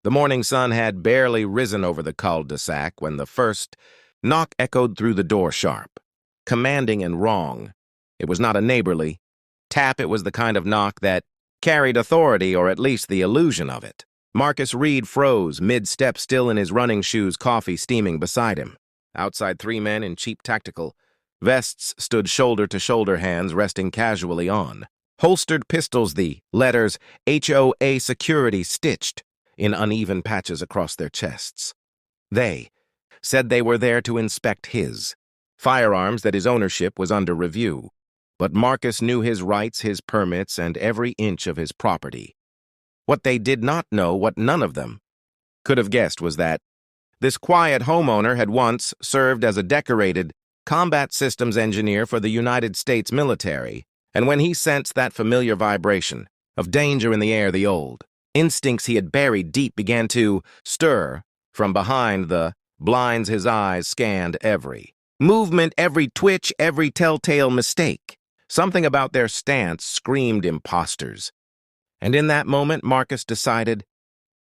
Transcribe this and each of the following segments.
The morning sun had barely risen over the cul-de-sac when the first knock echoed through the door sharp, commanding and wrong. It was not a neighborly tap, it was the kind of knock that carried authority, or at least the illusion of it. Marcus Reed froze, mid-step, still in his running shoes, coffee steaming beside him. Outside, three men in cheap tactical vests stood shoulder to shoulder, hands resting casually on holstered pistols, the letters HOA security stitched in uneven patches across their chests. They said they were there to inspect his firearms, that his ownership was under review. But Marcus knew his rights, his permits, and every inch of his property. What they did not know, what none of them could have guessed, was that this quiet homeowner had once served as a decorated combat systems engineer for the United States military, and when he sensed that familiar vibration of danger in the air, the old instincts he had buried deep began to stir from behind the blinds. His eyes scanned every movement, every twitch, every telltale mistake. Something about their stance screamed imposters. And in that moment, Marcus decided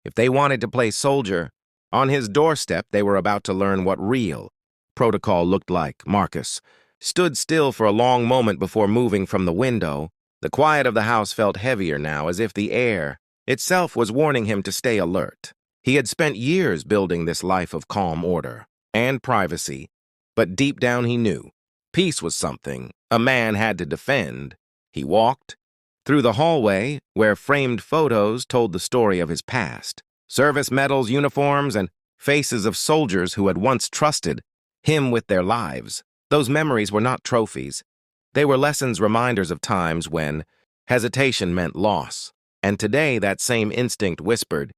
if they wanted to play soldier on his doorstep, they were about to learn what real protocol looked like. Marcus stood still for a long moment before moving from the window. The quiet of the house felt heavier now, as if the air itself was warning him to stay alert. He had spent years building this life of calm order and privacy, but deep down he knew peace was something a man had to defend. He walked through the hallway where framed photos told the story of his past. Service medals, uniforms, and faces of soldiers who had once trusted him with their lives. Those memories were not trophies. They were lessons, reminders of times when hesitation meant loss. And today that same instinct whispered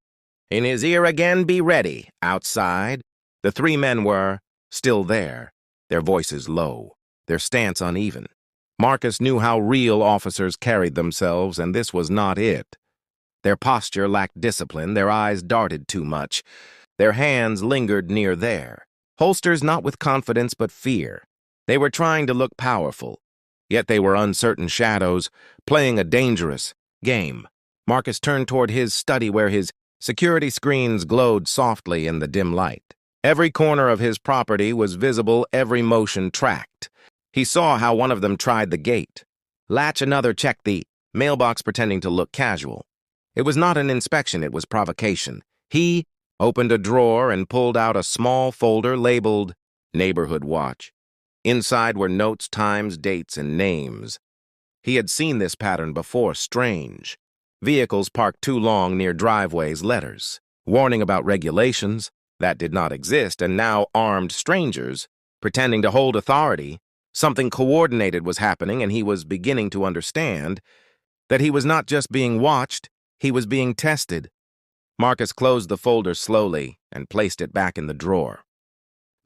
in his ear again, "Be ready." Outside, the three men were still there, their voices low, their stance uneven. Marcus knew how real officers carried themselves, and this was not it. Their posture lacked discipline, their eyes darted too much, their hands lingered near there. Holsters not with confidence but fear. They were trying to look powerful, yet they were uncertain shadows, playing a dangerous game. Marcus turned toward his study where his security screens glowed softly in the dim light. Every corner of his property was visible, every motion tracked. He saw how one of them tried the gate. Latch, another checked the mailbox, pretending to look casual. It was not an inspection, it was provocation. He opened a drawer and pulled out a small folder labeled Neighborhood Watch. Inside were notes, times, dates, and names. He had seen this pattern before, strange. Vehicles parked too long near driveways, letters, warning about regulations that did not exist, and now armed strangers pretending to hold authority. Something coordinated was happening, and he was beginning to understand that he was not just being watched, he was being tested. Marcus closed the folder slowly and placed it back in the drawer.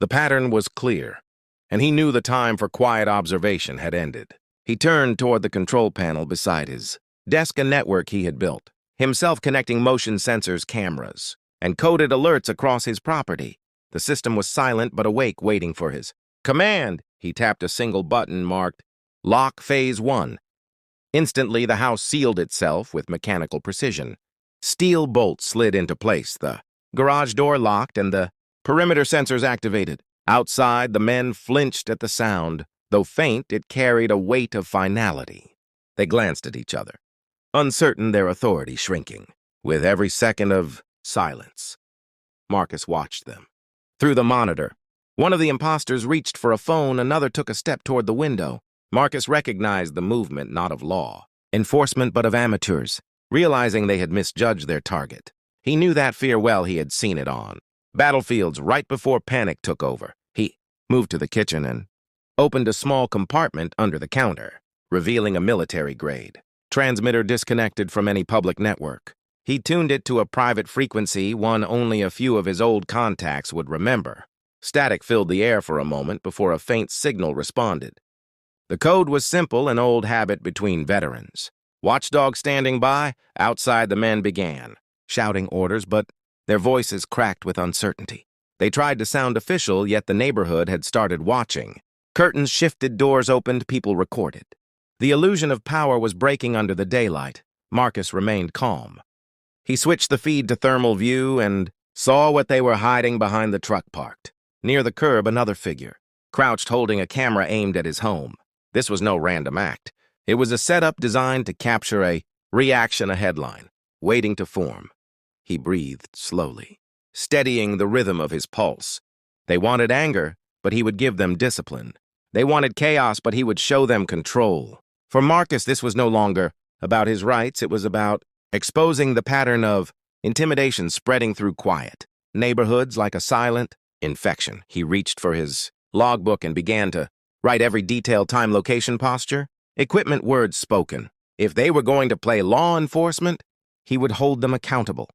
The pattern was clear, and he knew the time for quiet observation had ended. He turned toward the control panel beside his desk, a network he had built, himself connecting motion sensors, cameras, and coded alerts across his property. The system was silent but awake, waiting for his command. He tapped a single button marked Lock Phase 1. Instantly, the house sealed itself with mechanical precision. Steel bolts slid into place, the garage door locked, and the perimeter sensors activated. Outside, the men flinched at the sound. Though faint, it carried a weight of finality. They glanced at each other, uncertain, their authority shrinking with every second of silence. Marcus watched them. Through the monitor, one of the imposters reached for a phone, another took a step toward the window. Marcus recognized the movement not of law enforcement but of amateurs, realizing they had misjudged their target. He knew that fear well. He had seen it on battlefields right before panic took over. He moved to the kitchen and opened a small compartment under the counter, revealing a military-grade transmitter disconnected from any public network. He tuned it to a private frequency, one only a few of his old contacts would remember. Static filled the air for a moment before a faint signal responded. The code was simple, an old habit between veterans. Watchdog standing by, outside the men began shouting orders, but their voices cracked with uncertainty. They tried to sound official, yet the neighborhood had started watching. Curtains shifted, doors opened, people recorded. The illusion of power was breaking under the daylight. Marcus remained calm. He switched the feed to thermal view and saw what they were hiding behind the truck parked. Near the curb, another figure, crouched holding a camera aimed at his home. This was no random act. It was a setup designed to capture a reaction, a headline, waiting to form. He breathed slowly, steadying the rhythm of his pulse. They wanted anger, but he would give them discipline. They wanted chaos, but he would show them control. For Marcus, this was no longer about his rights. It was about exposing the pattern of intimidation spreading through quiet neighborhoods like a silent infection. He reached for his logbook and began to write every detailed time, location, posture, equipment, words spoken. If they were going to play law enforcement, he would hold them accountable.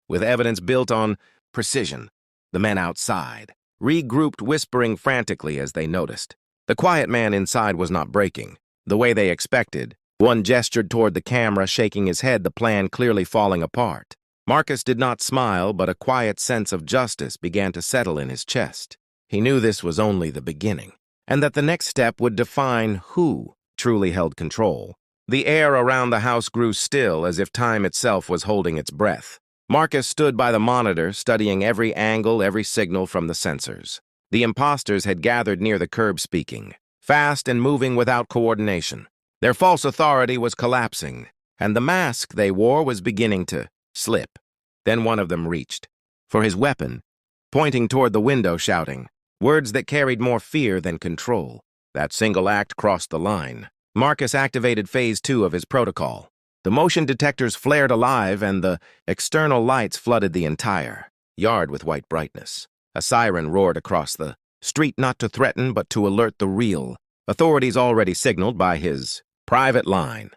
With evidence built on precision, the men outside regrouped, whispering frantically as they noticed. The quiet man inside was not breaking the way they expected. One gestured toward the camera, shaking his head, the plan clearly falling apart. Marcus did not smile, but a quiet sense of justice began to settle in his chest. He knew this was only the beginning, and that the next step would define who truly held control. The air around the house grew still, as if time itself was holding its breath. Marcus stood by the monitor, studying every angle, every signal from the sensors. The imposters had gathered near the curb, speaking, fast and moving without coordination. Their false authority was collapsing, and the mask they wore was beginning to slip. Then one of them reached for his weapon, pointing toward the window, shouting words that carried more fear than control. That single act crossed the line. Marcus activated Phase 2 of his protocol. The motion detectors flared alive, and the external lights flooded the entire yard with white brightness. A siren roared across the street, not to threaten, but to alert the real authorities already signaled by his private line.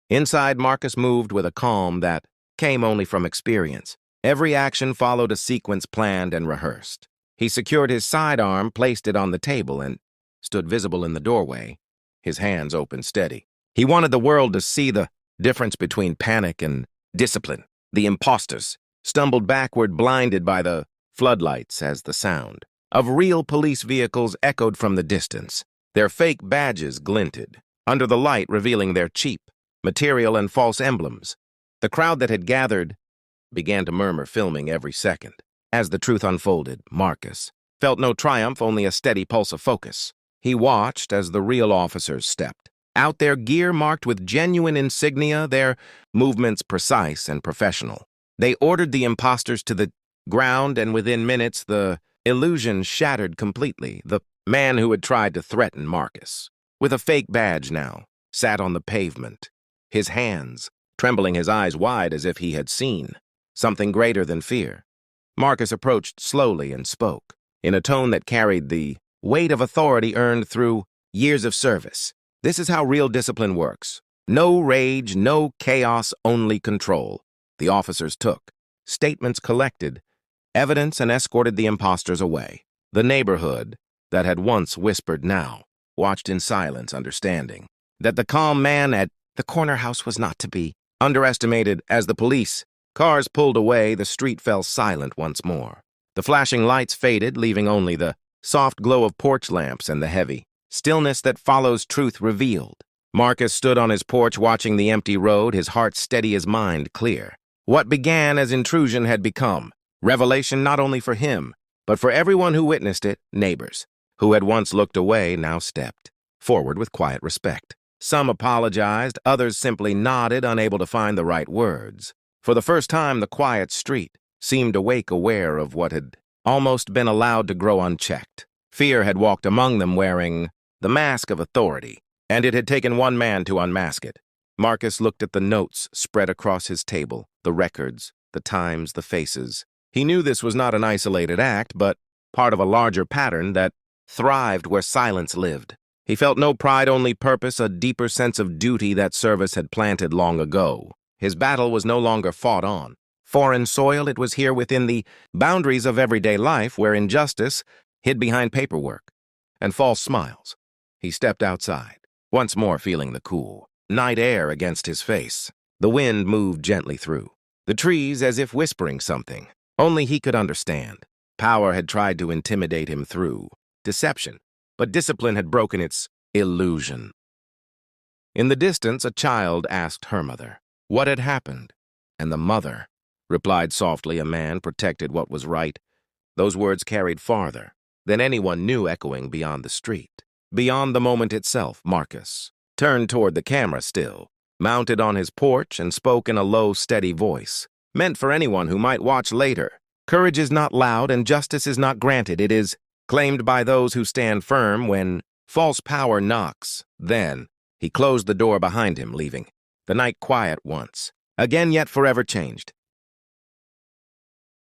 Inside, Marcus moved with a calm that came only from experience. Every action followed a sequence planned and rehearsed. He secured his sidearm, placed it on the table, and stood visible in the doorway, his hands open steady. He wanted the world to see the difference between panic and discipline. The imposters stumbled backward, blinded by the floodlights, as the sound of real police vehicles echoed from the distance. Their fake badges glinted under the light, revealing their cheap material and false emblems. The crowd that had gathered began to murmur, filming every second. As the truth unfolded, Marcus felt no triumph, only a steady pulse of focus. He watched as the real officers stepped out, their gear marked with genuine insignia, their movements precise and professional. They ordered the imposters to the ground, and within minutes the illusion shattered completely. The man who had tried to threaten Marcus, with a fake badge now, sat on the pavement, his hands trembling, his eyes wide as if he had seen something greater than fear. Marcus approached slowly and spoke, in a tone that carried the weight of authority earned through years of service. This is how real discipline works. No rage, no chaos, only control. The officers took statements, collected evidence, and escorted the imposters away. The neighborhood that had once whispered now watched in silence, understanding that the calm man at the corner house was not to be underestimated. As the police cars pulled away, the street fell silent once more. The flashing lights faded, leaving only the soft glow of porch lamps and the heavy stillness that follows truth revealed. Marcus stood on his porch, watching the empty road, his heart steady, his mind clear. What began as intrusion had become revelation, not only for him, but for everyone who witnessed it. Neighbors who had once looked away now stepped forward with quiet respect. Some apologized, others simply nodded, unable to find the right words. For the first time, the quiet street seemed awake, aware of what had almost been allowed to grow unchecked. Fear had walked among them, wearing the mask of authority, and it had taken one man to unmask it. Marcus looked at the notes spread across his table, the records, the times, the faces. He knew this was not an isolated act, but part of a larger pattern that thrived where silence lived. He felt no pride, only purpose, a deeper sense of duty that service had planted long ago. His battle was no longer fought on foreign soil. It was here within the boundaries of everyday life, where injustice hid behind paperwork and false smiles. He stepped outside, once more feeling the cool night air against his face. The wind moved gently through the trees, as if whispering something only he could understand. Power had tried to intimidate him through deception, but discipline had broken its illusion. In the distance, a child asked her mother what had happened, And the mother, replied softly a man, protected what was right. Those words carried farther than anyone knew, echoing beyond the street. Beyond the moment itself, Marcus turned toward the camera still, mounted on his porch, and spoke in a low, steady voice, meant for anyone who might watch later. Courage is not loud and justice is not granted. It is claimed by those who stand firm when false power knocks. Then he closed the door behind him, leaving the night quiet once, again yet forever changed.